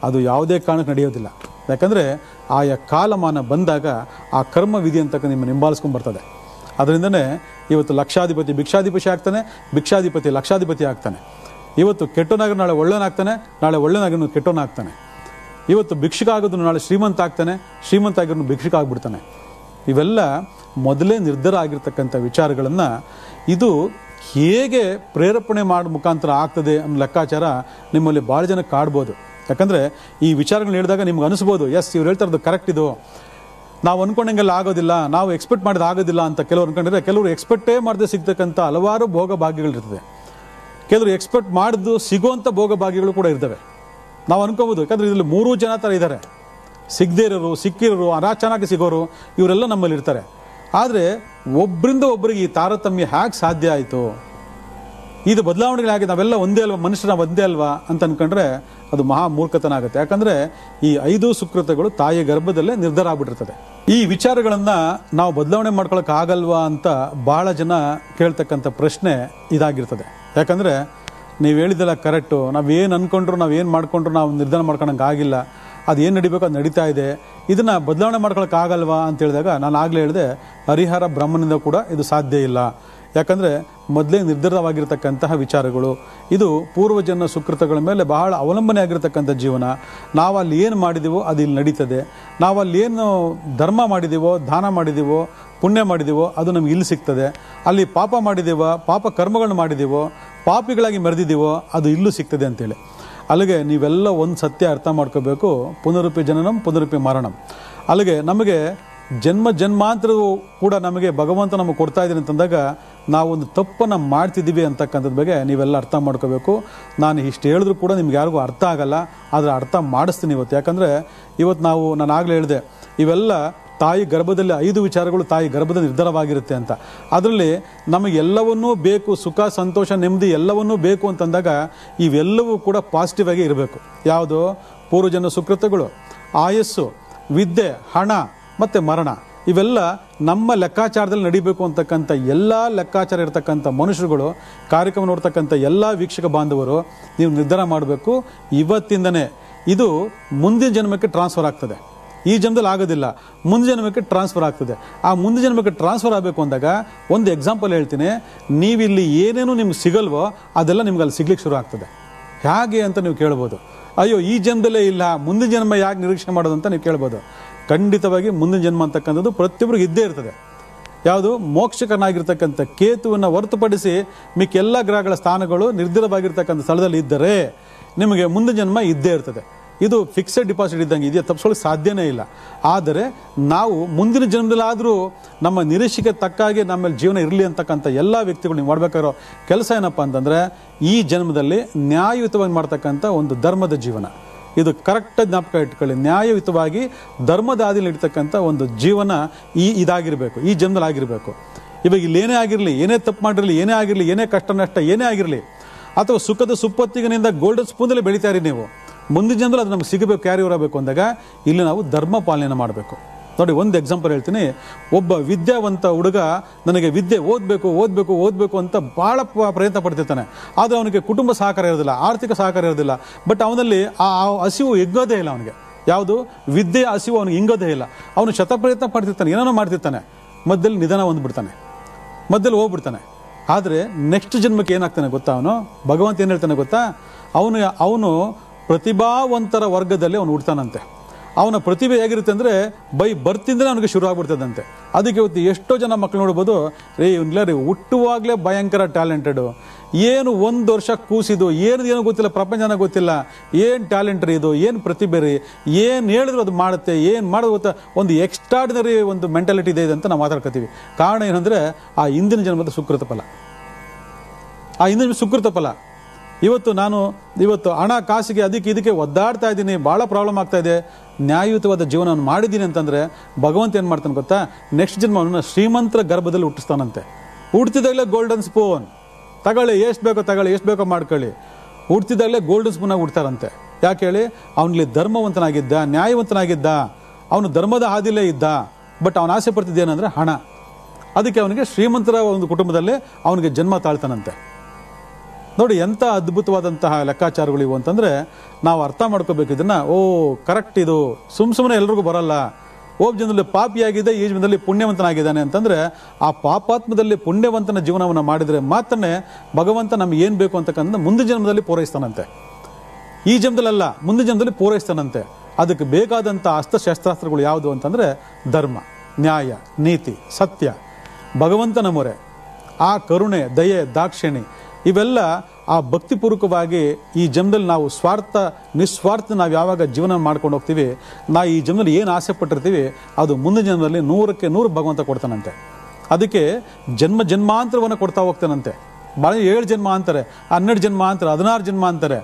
ಅದು ಯಾವುದೇ ಕಾರಣಕ್ಕೆ ನಡೆಯೋದಿಲ್ಲ. ಯಾಕಂದರೆ ಆಯಾ ಕಾಲಮಾನ ಬಂದಾಗ ಆ ಕರ್ಮ ವಿಧಿ ಅಂತಕ್ಕ ನಿಮ್ಮ ಹಿಂಬಾಲಿಸ್ಕೊಂಡು ಬರ್ತದೆ. ಅದರಿಂದನೇ ಇವತ್ತು ಲಕ್ಷಾಧಿಪತಿ ಭಿಕ್ಷಾಧಿಪತಿ ಆಗ್ತಾನೆ, ಭಿಕ್ಷಾಧಿಪತಿ ಲಕ್ಷಾಧಿಪತಿ ಆಗ್ತಾನೆ. ಇವತ್ತು ಕೆಟ್ಟೋನಾಗ ನಾಳೆ ಒಳ್ಳೆಯನಾಗ್ತಾನೆ, ನಾಳೆ ಒಳ್ಳೆಯನಾಗ ಕೆಟ್ಟೋನಾಗ್ತಾನೆ. ಇವತ್ತು ಭಿಕ್ಷುಕ ಆಗೋದು ನಾಳೆ ಶ್ರೀಮಂತ ಆಗ್ತಾನೆ, ಶ್ರೀಮಂತ ಆಗಿರೋನು ಭಿಕ್ಷುಕ ಆಗ್ಬಿಡ್ತಾನೆ. ಇವೆಲ್ಲ ಮೊದಲೇ ನಿರ್ಧಾರ ಆಗಿರ್ತಕ್ಕಂಥ ವಿಚಾರಗಳನ್ನು ಇದು ಹೇಗೆ ಪ್ರೇರೇಪಣೆ ಮಾಡೋ ಮುಖಾಂತರ ಆಗ್ತದೆ ಅನ್ನೋ ಲೆಕ್ಕಾಚಾರ ನಿಮ್ಮಲ್ಲಿ ಭಾಳ ಜನ ಕಾಡ್ಬೋದು. ಯಾಕಂದರೆ ಈ ವಿಚಾರಗಳನ್ನ ಹೇಳಿದಾಗ ನಿಮ್ಗೆ ಅನಿಸ್ಬೋದು, ಎಸ್ ಇವ್ರು ಹೇಳ್ತಾ ಇರೋದು ಕರೆಕ್ಟ್, ಇದು ನಾವು ಅಂದ್ಕೊಂಡಂಗೆಲ್ಲ ಆಗೋದಿಲ್ಲ, ನಾವು ಎಕ್ಸ್ಪೆಕ್ಟ್ ಮಾಡೋದು ಆಗೋದಿಲ್ಲ ಅಂತ ಕೆಲವರು ಅಂದ್ಕೊಂಡಿದ್ರೆ, ಕೆಲವರು ಎಕ್ಸ್ಪೆಕ್ಟೇ ಮಾಡದೆ ಸಿಗ್ತಕ್ಕಂಥ ಹಲವಾರು ಭೋಗ ಭಾಗ್ಯಗಳಿರ್ತದೆ. ಕೆಲವರು ಎಕ್ಸ್ಪೆಕ್ಟ್ ಮಾಡಿದ್ದು ಸಿಗುವಂಥ ಭೋಗ ಭಾಗ್ಯಗಳು ಕೂಡ ಇರ್ತವೆ. ನಾವು ಅನ್ಕೋಬೋದು, ಯಾಕಂದರೆ ಇದರಲ್ಲಿ 3 ಜನ ಥರ ಇದ್ದಾರೆ, ಸಿಗದೇ ಇರೋರು, ಸಿಕ್ಕಿರೋರು, ಚೆನ್ನಾಗಿ ಸಿಗೋರು, ಇವರೆಲ್ಲ ನಮ್ಮಲ್ಲಿ ಇರ್ತಾರೆ. ಆದರೆ ಒಬ್ಬರಿಂದ ಒಬ್ಬರಿಗೆ ಈ ತಾರತಮ್ಯ ಹೇಗೆ ಸಾಧ್ಯ ಆಯಿತು? ಇದು ಬದಲಾವಣೆಗಳಾಗಿ ನಾವೆಲ್ಲ ಒಂದೇ ಅಲ್ವಾ, ಮನುಷ್ಯನ ಒಂದೇ ಅಲ್ವಾ ಅಂತ ಅನ್ಕೊಂಡ್ರೆ ಅದು ಮಹಾ ಮೂರ್ಖತನ ಆಗುತ್ತೆ. ಯಾಕಂದರೆ ಈ 5 ಸುಕೃತಗಳು ತಾಯಿಯ ಗರ್ಭದಲ್ಲೇ ನಿರ್ಧಾರ ಆಗ್ಬಿಟ್ಟಿರ್ತದೆ. ಈ ವಿಚಾರಗಳನ್ನು ನಾವು ಬದಲಾವಣೆ ಮಾಡ್ಕೊಳಕ್ಕೆ ಆಗಲ್ವಾ ಅಂತ ಭಾಳ ಜನ ಕೇಳ್ತಕ್ಕಂಥ ಪ್ರಶ್ನೆ ಇದಾಗಿರ್ತದೆ. ಯಾಕಂದರೆ ನೀವು ಹೇಳಿದ್ದೆಲ್ಲ ಕರೆಕ್ಟು, ನಾವೇನು ಅಂದ್ಕೊಂಡ್ರು, ನಾವೇನು ಮಾಡ್ಕೊಂಡ್ರು ನಾವು ನಿರ್ಧಾರ ಮಾಡ್ಕೊಳಂಗೆ ಆಗಿಲ್ಲ, ಅದೇನು ನಡಿಬೇಕು ಅದು ನಡೀತಾ ಇದೆ, ಇದನ್ನು ಬದಲಾವಣೆ ಮಾಡ್ಕೊಳಕ್ಕೆ ಆಗಲ್ವಾ ಅಂತ ಹೇಳಿದಾಗ ನಾನು ಆಗಲೇ ಹೇಳಿದೆ, ಹರಿಹರ ಬ್ರಹ್ಮನಿಂದ ಕೂಡ ಇದು ಸಾಧ್ಯ ಇಲ್ಲ. ಯಾಕಂದರೆ ಮೊದಲೇ ನಿರ್ಧಾರವಾಗಿರ್ತಕ್ಕಂತಹ ವಿಚಾರಗಳು, ಇದು ಪೂರ್ವಜನ್ಮ ಸುಕೃತಗಳ ಮೇಲೆ ಬಹಳ ಅವಲಂಬನೆ ಆಗಿರ್ತಕ್ಕಂಥ ಜೀವನ. ನಾವಲ್ಲಿ ಏನು ಮಾಡಿದ್ದೀವೋ ಅದು ಇಲ್ಲಿ ನಡೀತದೆ, ನಾವಲ್ಲಿ ಏನು ಧರ್ಮ ಮಾಡಿದ್ದೀವೋ, ದಾನ ಮಾಡಿದ್ದೀವೋ, ಪುಣ್ಯ ಮಾಡಿದ್ದೀವೋ ಅದು ನಮ್ಗೆ ಇಲ್ಲಿ ಸಿಗ್ತದೆ. ಅಲ್ಲಿ ಪಾಪ ಮಾಡಿದ್ದೀವೋ, ಪಾಪ ಕರ್ಮಗಳನ್ನ ಮಾಡಿದ್ದೀವೋ, ಪಾಪಿಗಳಾಗಿ ಮೆರೆದಿದ್ದೀವೋ ಅದು ಇಲ್ಲೂ ಸಿಗ್ತದೆ ಅಂತೇಳಿ. ಅಲ್ಲಿಗೆ ನೀವೆಲ್ಲ ಒಂದು ಸತ್ಯ ಅರ್ಥ ಮಾಡ್ಕೋಬೇಕು, ಪುನರುಪಿ ಜನನಂ ಪುನರುಪಿ ಮರಣಂ. ಅಲ್ಲಿಗೆ ನಮಗೆ ಜನ್ಮ ಜನ್ಮಾಂತರವೂ ಕೂಡ ನಮಗೆ ಭಗವಂತ ನಮಗೆ ಕೊಡ್ತಾ ಇದ್ದೀನಿ ಅಂತಂದಾಗ ನಾವೊಂದು ತಪ್ಪನ್ನು ಮಾಡ್ತಿದ್ದೀವಿ ಅಂತಕ್ಕಂಥದ್ದು ಬಗ್ಗೆ ನೀವೆಲ್ಲ ಅರ್ಥ ಮಾಡ್ಕೋಬೇಕು. ನಾನು ಇಷ್ಟು ಹೇಳಿದ್ರು ಕೂಡ ನಿಮ್ಗೆ ಯಾರಿಗೂ ಅರ್ಥ ಆಗಲ್ಲ, ಆದರೆ ಅರ್ಥ ಮಾಡಿಸ್ತೀನಿ ಇವತ್ತು. ಯಾಕಂದರೆ ಇವತ್ತು ನಾನು ಆಗಲೇ ಹೇಳಿದೆ, ಇವೆಲ್ಲ ತಾಯಿ ಗರ್ಭದಲ್ಲಿ 5 ವಿಚಾರಗಳು ತಾಯಿ ಗರ್ಭದಲ್ಲಿ ನಿರ್ಧಾರವಾಗಿರುತ್ತೆ ಅಂತ. ಅದರಲ್ಲಿ ನಮಗೆಲ್ಲವನ್ನೂ ಬೇಕು, ಸುಖ ಸಂತೋಷ ನೆಮ್ಮದಿ ಎಲ್ಲವನ್ನೂ ಬೇಕು ಅಂತಂದಾಗ ಇವೆಲ್ಲವೂ ಕೂಡ ಪಾಸಿಟಿವ್ ಆಗಿ ಇರಬೇಕು. ಯಾವುದು? ಪೂರ್ವಜನ್ಮ ಸುಕೃತಗಳು, ಆಯಸ್ಸು, ವಿದ್ಯೆ, ಹಣ ಮತ್ತು ಮರಣ, ಇವೆಲ್ಲ ನಮ್ಮ ಲೆಕ್ಕಾಚಾರದಲ್ಲಿ ನಡಿಬೇಕು ಅಂತಕ್ಕಂಥ ಎಲ್ಲ ಲೆಕ್ಕಾಚಾರ ಇರತಕ್ಕಂಥ ಮನುಷ್ಯರುಗಳು, ಕಾರ್ಯಕ್ರಮ ನೋಡ್ತಕ್ಕಂಥ ಎಲ್ಲ ವೀಕ್ಷಕ ಬಾಂಧವರು ನೀವು ನಿರ್ಧಾರ ಮಾಡಬೇಕು. ಇವತ್ತಿಂದನೇ ಇದು ಮುಂದಿನ ಜನ್ಮಕ್ಕೆ ಟ್ರಾನ್ಸ್ಫರ್ ಆಗ್ತದೆ. ಈ ಜನ್ಮದಲ್ಲಿ ಆಗೋದಿಲ್ಲ, ಮುಂದಿನ ಜನ್ಮಕ್ಕೆ ಟ್ರಾನ್ಸ್ಫರ್ ಆಗ್ತದೆ. ಆ ಮುಂದಿನ ಜನ್ಮಕ್ಕೆ ಟ್ರಾನ್ಸ್ಫರ್ ಆಗಬೇಕು ಅಂದಾಗ ಒಂದು ಎಕ್ಸಾಂಪಲ್ ಹೇಳ್ತೀನಿ, ನೀವಿಲ್ಲಿ ಏನೇನು ನಿಮ್ಗೆ ಸಿಗಲ್ವೋ ಅದೆಲ್ಲ ನಿಮ್ಗೆ ಅಲ್ಲಿ ಸಿಗ್ಲಿಕ್ಕೆ ಶುರು ಆಗ್ತದೆ. ಹೇಗೆ ಅಂತ ನೀವು ಕೇಳ್ಬೋದು. ಅಯ್ಯೋ ಈ ಜನ್ಮದಲ್ಲೇ ಇಲ್ಲ, ಮುಂದಿನ ಜನ್ಮ ಯಾಕೆ ನಿರೀಕ್ಷೆ ಮಾಡೋದು ಅಂತ ನೀವು ಕೇಳ್ಬೋದು. ಖಂಡಿತವಾಗಿ ಮುಂದಿನ ಜನ್ಮ ಅಂತಕ್ಕಂಥದ್ದು ಪ್ರತಿಯೊಬ್ಬರಿಗೆ ಇದ್ದೇ ಇರ್ತದೆ. ಯಾವುದು? ಮೋಕ್ಷಕನಾಗಿರ್ತಕ್ಕಂಥ ಕೇತುವನ್ನು ಹೊರತುಪಡಿಸಿ ಮಿಕ್ಕೆಲ್ಲ ಗ್ರಹಗಳ ಸ್ಥಾನಗಳು ನಿರ್ಧಾರವಾಗಿರ್ತಕ್ಕಂಥ ಸ್ಥಳದಲ್ಲಿ ಇದ್ದರೆ ನಿಮಗೆ ಮುಂದಿನ ಜನ್ಮ ಇದ್ದೇ ಇರ್ತದೆ. ಇದು ಫಿಕ್ಸೆಡ್ ಡಿಪಾಸಿಟ್ ಇದ್ದಂಗೆ, ಇದೆಯಾ, ತಪ್ಪಿಸ್ಕೊಳ್ಳೋಕೆ ಸಾಧ್ಯನೇ ಇಲ್ಲ. ಆದರೆ ನಾವು ಮುಂದಿನ ಜನ್ಮದಲ್ಲಾದರೂ ನಮ್ಮ ನಿರೀಕ್ಷೆಗೆ ತಕ್ಕಾಗಿ ನಮ್ಮಲ್ಲಿ ಜೀವನ ಇರಲಿ ಅಂತಕ್ಕಂಥ ಎಲ್ಲ ವ್ಯಕ್ತಿಗಳು ನೀವು ಮಾಡಬೇಕಾಗಿರೋ ಕೆಲಸ ಏನಪ್ಪ ಅಂತಂದರೆ, ಈ ಜನ್ಮದಲ್ಲಿ ನ್ಯಾಯಯುತವಾಗಿ ಮಾಡ್ತಕ್ಕಂಥ ಒಂದು ಧರ್ಮದ ಜೀವನ, ಇದು ಕರೆಕ್ಟಾಗಿ ಜ್ಞಾಪಕ ಇಟ್ಕೊಳ್ಳಿ. ನ್ಯಾಯಯುತವಾಗಿ ಧರ್ಮದ ಹಾದಿಯಲ್ಲಿ ಇಡ್ತಕ್ಕಂಥ ಒಂದು ಜೀವನ ಇದಾಗಿರಬೇಕು, ಈ ಜನ್ಮದಲ್ಲಿ ಆಗಿರಬೇಕು. ಇವಾಗ ಇಲ್ಲೇನೇ ಆಗಿರಲಿ, ಏನೇ ತಪ್ಪು ಮಾಡಿರಲಿ, ಏನೇ ಆಗಿರಲಿ, ಏನೇ ಕಷ್ಟ ನಷ್ಟ ಏನೇ ಆಗಿರಲಿ, ಅಥವಾ ಸುಖದ ಸುಪ್ಪತ್ತಿಗಿನಿಂದ ಗೋಲ್ಡನ್ ಸ್ಪೂನಲ್ಲಿ ಬೆಳೀತಾ ಇರಿ ನೀವು. ಮುಂದಿನ ಜನ್ಮದಲ್ಲಿ ಅದು ನಮ್ಗೆ ಸಿಗಬೇಕು, ಕ್ಯಾರಿ ಓವರ್ ಆಗಬೇಕು ಅಂದಾಗ ಇಲ್ಲಿ ನಾವು ಧರ್ಮ ಪಾಲನೆ ಮಾಡಬೇಕು. ನೋಡಿ, ಒಂದು ಎಕ್ಸಾಂಪಲ್ ಹೇಳ್ತೀನಿ. ಒಬ್ಬ ವಿದ್ಯಾವಂತ ಹುಡುಗ ನನಗೆ ವಿದ್ಯೆ ಓದಬೇಕು ಅಂತ ಭಾಳ ಪ್ರಯತ್ನ ಪಡ್ತಿರ್ತಾನೆ. ಆದರೆ ಅವನಿಗೆ ಕುಟುಂಬ ಸಹಕಾರ ಇರೋದಿಲ್ಲ, ಆರ್ಥಿಕ ಸಹಕಾರ ಇರೋದಿಲ್ಲ. ಬಟ್ ಅವನಲ್ಲಿ ಆ ಹಸಿವು ಎಗ್ಗೋದೇ ಇಲ್ಲ ಅವನಿಗೆ. ಯಾವುದು ವಿದ್ಯೆ ಹಸಿವು ಅವನಿಗೆ ಇಂಗೋದೇ ಇಲ್ಲ. ಅವನು ಶತಪ್ರಯತ್ನ ಪಡ್ತಿರ್ತಾನೆ, ಏನೇನೋ ಮಾಡ್ತಿರ್ತಾನೆ, ಮಧ್ಯದಲ್ಲಿ ನಿಧನ ಹೊಂದ್ಬಿಡ್ತಾನೆ, ಮಧ್ಯದಲ್ಲಿ ಹೋಗ್ಬಿಡ್ತಾನೆ. ಆದರೆ ನೆಕ್ಸ್ಟ್ ಜನ್ಮಕ್ಕೆ ಏನಾಗ್ತಾನೆ ಗೊತ್ತಾ, ಅವನು ಭಗವಂತ ಏನು ಹೇಳ್ತಾನೆ ಗೊತ್ತಾ, ಅವನು ಪ್ರತಿಭಾವಂತರ ವರ್ಗದಲ್ಲಿ ಅವನು ಹುಡ್ತಾನಂತೆ. ಅವನ ಪ್ರತಿಭೆ ಹೇಗಿರುತ್ತೆ ಅಂದರೆ ಬೈ ಬರ್ತಿಂದಲೇ ಅವನಿಗೆ ಶುರು ಆಗ್ಬಿಡ್ತದಂತೆ. ಅದಕ್ಕೆ ಇವತ್ತು ಎಷ್ಟೋ ಜನ ಮಕ್ಕಳು ನೋಡ್ಬೋದು, ಇಲ್ಲ ರೀ ಹುಟ್ಟುವಾಗಲೇ ಭಯಂಕರ ಟ್ಯಾಲೆಂಟೆಡು, ಏನು 1 ವರ್ಷ ಕೂಸಿದು, ಏನೋ ಗೊತ್ತಿಲ್ಲ, ಪ್ರಪಂಚನ ಗೊತ್ತಿಲ್ಲ, ಏನು ಟ್ಯಾಲೆಂಟ್ ರೀ ಇದು, ಏನು ಪ್ರತಿಭೆ ರೀ, ಏನು ಹೇಳಿದ್ರು ಅದು ಮಾಡುತ್ತೆ, ಏನು ಮಾಡೋದು ಗೊತ್ತಾ, ಒಂದು ಎಕ್ಸ್ಟ್ರಾರ್ಡಿನರಿ ಒಂದು ಮೆಂಟಾಲಿಟಿ ಇದೆ ಅಂತ ನಾವು ಮಾತಾಡ್ಕೋತೀವಿ. ಕಾರಣ ಏನಂದರೆ ಆ ಹಿಂದಿನ ಜನ್ಮದ ಸುಕೃತ ಫಲ, ಆ ಹಿಂದಿನ ಸುಕೃತ ಫಲ. ಇವತ್ತು ಹಣ ಕಾಸಿಗೆ ಇದಕ್ಕೆ ಒದ್ದಾಡ್ತಾ ಇದ್ದೀನಿ, ಭಾಳ ಪ್ರಾಬ್ಲಮ್ ಆಗ್ತಾ ಇದೆ, ನ್ಯಾಯಯುತವಾದ ಜೀವನವನ್ನು ಮಾಡಿದ್ದೀನಿ ಅಂತಂದರೆ ಭಗವಂತ ಏನು ಮಾಡ್ತಾನೆ ಗೊತ್ತಾ, ನೆಕ್ಸ್ಟ್ ಜನ್ಮವನ್ನು ಶ್ರೀಮಂತರ ಗರ್ಭದಲ್ಲಿ ಹುಟ್ಟಿಸ್ತಾನಂತೆ. ಹುಡ್ತಿದ್ದಾಗಲೇ ಗೋಲ್ಡನ್ ಸ್ಪೂನ್ ತಗೊಳ್ಳಿ, ಎಷ್ಟು ಬೇಕೋ ಮಾಡ್ಕೊಳ್ಳಿ. ಹುಡ್ತಿದ್ದಾಗಲೇ ಗೋಲ್ಡನ್ ಸ್ಪೂನಾಗಿ ಹುಡ್ತಾರಂತೆ. ಯಾಕೆ ಹೇಳಿ, ಅವನಲ್ಲಿ ಧರ್ಮವಂತನಾಗಿದ್ದ, ನ್ಯಾಯವಂತನಾಗಿದ್ದ, ಅವನು ಧರ್ಮದ ಹಾದಿಲೇ ಇದ್ದ. ಬಟ್ ಅವನು ಆಸೆ ಪಡ್ತಿದ್ದೇನೆಂದರೆ ಹಣ. ಅದಕ್ಕೆ ಅವನಿಗೆ ಶ್ರೀಮಂತರ ಒಂದು ಕುಟುಂಬದಲ್ಲೇ ಅವನಿಗೆ ಜನ್ಮ ತಾಳ್ತಾನಂತೆ. ನೋಡಿ ಎಂಥ ಅದ್ಭುತವಾದಂತಹ ಲೆಕ್ಕಾಚಾರಗಳು ಇವು ಅಂತಂದರೆ ನಾವು ಅರ್ಥ ಮಾಡ್ಕೋಬೇಕು ಇದನ್ನು. ಕರೆಕ್ಟ್, ಇದು ಸುಮ್ಮನೆ ಎಲ್ರಿಗೂ ಬರಲ್ಲ. ಜನ್ಮದಲ್ಲಿ ಪಾಪಿಯಾಗಿದೆ, ಈ ಜನ್ಮದಲ್ಲಿ ಪುಣ್ಯವಂತನಾಗಿದ್ದಾನೆ ಅಂತಂದರೆ ಆ ಪಾಪಾತ್ಮದಲ್ಲಿ ಪುಣ್ಯವಂತನ ಜೀವನವನ್ನು ಮಾಡಿದರೆ ಮಾತ್ರನೇ ಭಗವಂತ ನಮ್ಗೆ ಏನು ಬೇಕು ಅಂತಕ್ಕಂಥ ಮುಂದಿನ ಜನ್ಮದಲ್ಲಿ ಪೂರೈಸ್ತಾನಂತೆ. ಈ ಜನ್ಮದಲ್ಲ, ಮುಂದಿನ ಜನ್ಮದಲ್ಲಿ ಪೂರೈಸ್ತಾನಂತೆ. ಅದಕ್ಕೆ ಬೇಕಾದಂಥ ಅಸ್ತ್ರಶಸ್ತ್ರಾಸ್ತ್ರಗಳು ಯಾವುದು ಅಂತಂದರೆ ಧರ್ಮ, ನ್ಯಾಯ, ನೀತಿ, ಸತ್ಯ, ಭಗವಂತನ ಮೊರೆ, ಆ ಕರುಣೆ, ದಯೆ, ದಾಕ್ಷಿಣಿ, ಇವೆಲ್ಲ ಆ ಭಕ್ತಿಪೂರ್ವಕವಾಗಿ ಈ ಜನ್ಮದಲ್ಲಿ ನಾವು ನಿಸ್ವಾರ್ಥ ನಾವು ಯಾವಾಗ ಜೀವನ ಮಾಡ್ಕೊಂಡು ಹೋಗ್ತೀವಿ, ನಾವು ಈ ಜನ್ಮದಲ್ಲಿ ಏನು ಆಸೆ ಪಟ್ಟಿರ್ತೀವಿ ಅದು ಮುಂದಿನ ಜನ್ಮದಲ್ಲಿ 100ಕ್ಕೆ 100 ಭಗವಂತ ಕೊಡ್ತಾನಂತೆ. ಅದಕ್ಕೆ ಜನ್ಮಾಂತರವನ್ನು ಕೊಡ್ತಾ ಹೋಗ್ತಾನಂತೆ. ಭಾಳ 7 ಜನ್ಮ ಅಂತಾರೆ, 12 ಜನ್ಮ ಅಂತಾರೆ, 16 ಜನ್ಮ ಅಂತಾರೆ.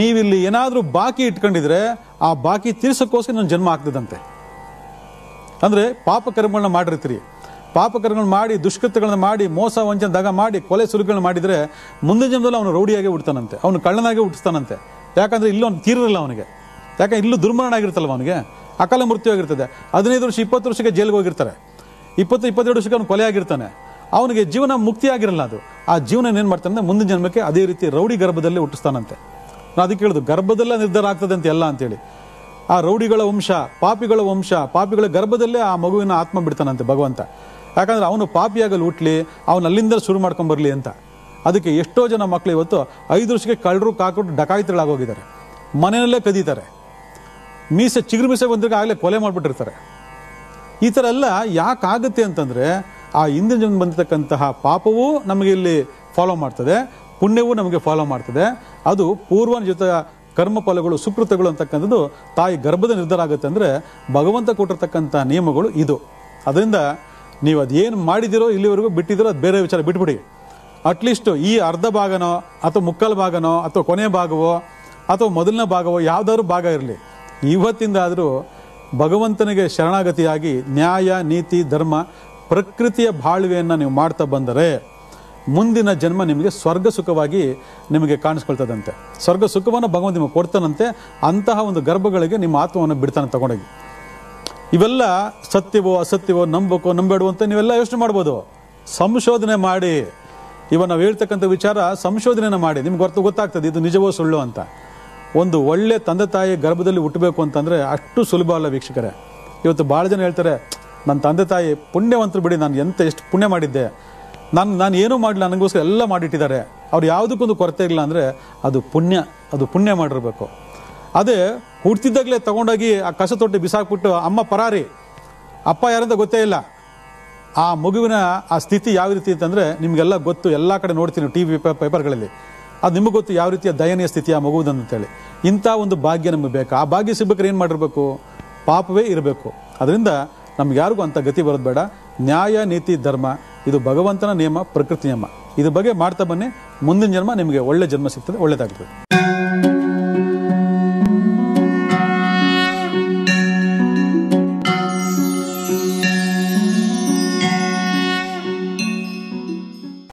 ನೀವಿಲ್ಲಿ ಏನಾದರೂ ಬಾಕಿ ಇಟ್ಕೊಂಡಿದ್ರೆ ಆ ಬಾಕಿ ತೀರ್ಸೋಕ್ಕೋಸ್ಕರ ನನ್ನ ಜನ್ಮ ಆಗ್ತದಂತೆ. ಅಂದರೆ ಪಾಪಕರ್ಮಗಳನ್ನ ಮಾಡಿರ್ತೀರಿ, ಪಾಪಕರ್ಮಗಳನ್ನ ಮಾಡಿ, ದುಷ್ಕೃತ್ಯಗಳನ್ನ ಮಾಡಿ, ಮೋಸ ವಂಚನೆ ದಗ ಮಾಡಿ, ಕೊಲೆ ಸುರುಗಳನ್ನ ಮಾಡಿದರೆ ಮುಂದಿನ ಜನ್ಮದಲ್ಲಿ ಅವನು ರೌಡಿಯಾಗಿ ಹುಡ್ತಾನಂತೆ, ಅವನು ಕಳ್ಳನಾಗೆ ಹುಟ್ಟಿಸ್ತಾನಂತೆ. ಯಾಕಂದರೆ ಇಲ್ಲೂ ಅವ್ನು ತೀರಿರಲ್ಲ ಅವನಿಗೆ, ಯಾಕಂದ್ರೆ ಇಲ್ಲೂ ದುರ್ಮರಣ ಅವನಿಗೆ, ಅಕಾಲ ಮೃತ್ಯು ಆಗಿರ್ತದೆ. 15 ವರ್ಷ 20 ವರ್ಷಕ್ಕೆ ಜೈಲಿಗೆ ಹೋಗಿರ್ತಾರೆ, 22 ವರ್ಷಕ್ಕೆ ಅವನು ಕೊಲೆ ಆಗಿರ್ತಾನೆ. ಅವನಿಗೆ ಜೀವನ ಮುಕ್ತಿ ಆಗಿರಲ್ಲ. ಅದು ಆ ಜೀವನ ಏನು ಮಾಡ್ತಾನೆ, ಮುಂದಿನ ಜನ್ಮಕ್ಕೆ ಅದೇ ರೀತಿ ರೌಡಿ ಗರ್ಭದಲ್ಲಿ ಹುಟ್ಟಿಸ್ತಾನಂತೆ. ನಾನು ಅದಕ್ಕೆ ಹೇಳೋದು, ಗರ್ಭದಲ್ಲ ನಿರ್ಧಾರ ಆಗ್ತದೆ ಅಂತ ಎಲ್ಲ ಅಂತೇಳಿ. ಆ ರೌಡಿಗಳ ವಂಶ, ಪಾಪಿಗಳ ಗರ್ಭದಲ್ಲೇ ಆ ಮಗುವಿನ ಆತ್ಮ ಬಿಡ್ತಾನಂತೆ ಭಗವಂತ. ಯಾಕಂದ್ರೆ ಅವನು ಪಾಪಿಯಾಗಲು ಹುಟ್ಲಿ, ಅವನು ಅಲ್ಲಿಂದ ಶುರು ಮಾಡ್ಕೊಂಬರ್ಲಿ ಅಂತ. ಅದಕ್ಕೆ ಎಷ್ಟೋ ಜನ ಮಕ್ಕಳು ಇವತ್ತು 5 ವರ್ಷಕ್ಕೆ ಕಳ್ಳರು ಕಾಕೊಟ್ಟು ಡಕಾಯಿತಗಳಾಗೋಗಿದ್ದಾರೆ, ಮನೆಯಲ್ಲೇ ಕದೀತಾರೆ, ಚಿಗುರು ಮೀಸೆ ಬಂದಾಗ ಆಗಲೇ ಕೊಲೆ ಮಾಡಿಬಿಟ್ಟಿರ್ತಾರೆ. ಈ ಥರ ಎಲ್ಲ ಯಾಕಾಗುತ್ತೆ ಅಂತಂದರೆ ಆ ಹಿಂದಿನ ಜನ್ಮ ಬಂದಿರತಕ್ಕಂತಹ ಪಾಪವೂ ನಮಗೆ ಇಲ್ಲಿ ಫಾಲೋ ಮಾಡ್ತದೆ, ಪುಣ್ಯವೂ ನಮಗೆ ಫಾಲೋ ಮಾಡ್ತದೆ. ಅದು ಪೂರ್ವನಿಯೋಜಿತ ಕರ್ಮ ಫಲಗಳು, ಸುಕೃತಗಳು ಅಂತಕ್ಕಂಥದ್ದು ತಾಯಿ ಗರ್ಭದ ನಿರ್ಧಾರ ಆಗುತ್ತೆ. ಅಂದರೆ ಭಗವಂತ ಕೊಟ್ಟಿರ್ತಕ್ಕಂಥ ನಿಯಮಗಳು ಇದು. ಅದರಿಂದ ನೀವು ಅದೇನು ಮಾಡಿದಿರೋ ಇಲ್ಲಿವರೆಗೂ ಬಿಟ್ಟಿದ್ದೀರೋ ಅದು ಬೇರೆ ವಿಚಾರ ಬಿಟ್ಬಿಡಿ. ಅಟ್ಲೀಸ್ಟ್ ಈ ಅರ್ಧ ಭಾಗನೋ ಅಥವಾ ಮುಕ್ಕಾಲು ಭಾಗನೋ ಅಥವಾ ಕೊನೆಯ ಭಾಗವೋ ಅಥವಾ ಮೊದಲನೇ ಭಾಗವೋ ಯಾವುದಾದ್ರೂ ಭಾಗ ಇರಲಿ, ಇವತ್ತಿಂದಾದರೂ ಭಗವಂತನಿಗೆ ಶರಣಾಗತಿಯಾಗಿ ನ್ಯಾಯ, ನೀತಿ, ಧರ್ಮ, ಪ್ರಕೃತಿಯ ಬಾಳ್ವೆಯನ್ನು ನೀವು ಮಾಡ್ತಾ ಬಂದರೆ ಮುಂದಿನ ಜನ್ಮ ನಿಮಗೆ ಸ್ವರ್ಗ ಸುಖವಾಗಿ ನಿಮಗೆ ಕಾಣಿಸ್ಕೊಳ್ತದಂತೆ. ಸ್ವರ್ಗ ಸುಖವನ್ನು ಭಗವಂತ ನಿಮಗೆ ಕೊಡ್ತಾನಂತೆ. ಅಂತಹ ಒಂದು ಗರ್ಭಗಳಿಗೆ ನಿಮ್ಮ ಆತ್ಮವನ್ನು ಬಿಡ್ತಾನೆ ತಗೊಂಡೋಗಿ. ಇವೆಲ್ಲ ಸತ್ಯವೋ ಅಸತ್ಯವೋ, ನಂಬಬೇಕೋ ನಂಬೇಡುವ ಅಂತ ನೀವೆಲ್ಲ ಯೋಚನೆ ಮಾಡ್ಬೋದು. ಸಂಶೋಧನೆ ಮಾಡಿ, ಇವಾಗ ನಾವು ಹೇಳ್ತಕ್ಕಂಥ ವಿಚಾರ ಸಂಶೋಧನೆಯನ್ನು ಮಾಡಿ ನಿಮ್ಗೆ ಗೊತ್ತಾಗ್ತದೆ ಇದು ನಿಜವೋ ಸುಳ್ಳು ಅಂತ. ಒಂದು ಒಳ್ಳೆ ತಂದೆ ತಾಯಿ ಗರ್ಭದಲ್ಲಿ ಹುಟ್ಟಬೇಕು ಅಂತಂದರೆ ಅಷ್ಟು ಸುಲಭ ಅಲ್ಲ ವೀಕ್ಷಕರೇ. ಇವತ್ತು ಭಾಳ ಜನ ಹೇಳ್ತಾರೆ, ನನ್ನ ತಂದೆ ತಾಯಿ ಪುಣ್ಯವಂತರು ಬಿಡಿ, ನಾನು ಎಷ್ಟು ಪುಣ್ಯ ಮಾಡಿದ್ದೆ, ನಾನು ಏನೂ ಮಾಡಲಿಲ್ಲ, ನನಗೋಸ್ಕರ ಎಲ್ಲ ಮಾಡಿಟ್ಟಿದ್ದಾರೆ, ಅವ್ರು ಯಾವುದಕ್ಕೊಂದು ಕೊರತೆ ಇಲ್ಲ ಅಂದರೆ ಅದು ಪುಣ್ಯ ಮಾಡಿರ್ಬೇಕು. ಅದೇ ಹುಡ್ತಿದ್ದಾಗಲೇ ತಗೊಂಡೋಗಿ ಆ ಕಸ ತೊಟ್ಟಿ ಬಿಸಾಕ್ಬಿಟ್ಟು ಅಮ್ಮ ಪರಾರಿ, ಅಪ್ಪ ಯಾರಂತ ಗೊತ್ತೇ ಇಲ್ಲ, ಆ ಮಗುವಿನ ಆ ಸ್ಥಿತಿ ಯಾವ ರೀತಿ ಅಂತಂದರೆ ನಿಮಗೆಲ್ಲ ಗೊತ್ತು, ಎಲ್ಲ ಕಡೆ ನೋಡ್ತೀನಿ TV ಪೇಪರ್ಗಳಲ್ಲಿ, ಅದು ನಿಮಗೆ ಗೊತ್ತು ಯಾವ ರೀತಿಯ ದಯನೀಯ ಸ್ಥಿತಿ ಆ ಮಗುವುದಂತೇಳಿ. ಇಂಥ ಒಂದು ಭಾಗ್ಯ ನಮಗೆ ಬೇಕು. ಆ ಭಾಗ್ಯ ಸಿಗ್ಬೇಕಾದ್ರೆ ಏನು ಮಾಡಿರಬೇಕು, ಪಾಪವೇ ಇರಬೇಕು. ಅದರಿಂದ ನಮ್ಗೆ ಯಾರಿಗೂ ಅಂಥ ಗತಿ ಬರೋದು ಬೇಡ. ನ್ಯಾಯ, ನೀತಿ, ಧರ್ಮ ಇದು ಭಗವಂತನ ನಿಯಮ, ಪ್ರಕೃತಿ ನಿಯಮ. ಇದ್ರ ಬಗ್ಗೆ ಮಾಡ್ತಾ ಬನ್ನಿ, ಮುಂದಿನ ಜನ್ಮ ನಿಮಗೆ ಒಳ್ಳೆ ಜನ್ಮ ಸಿಗ್ತದೆ, ಒಳ್ಳೆಯದಾಗ್ತದೆ.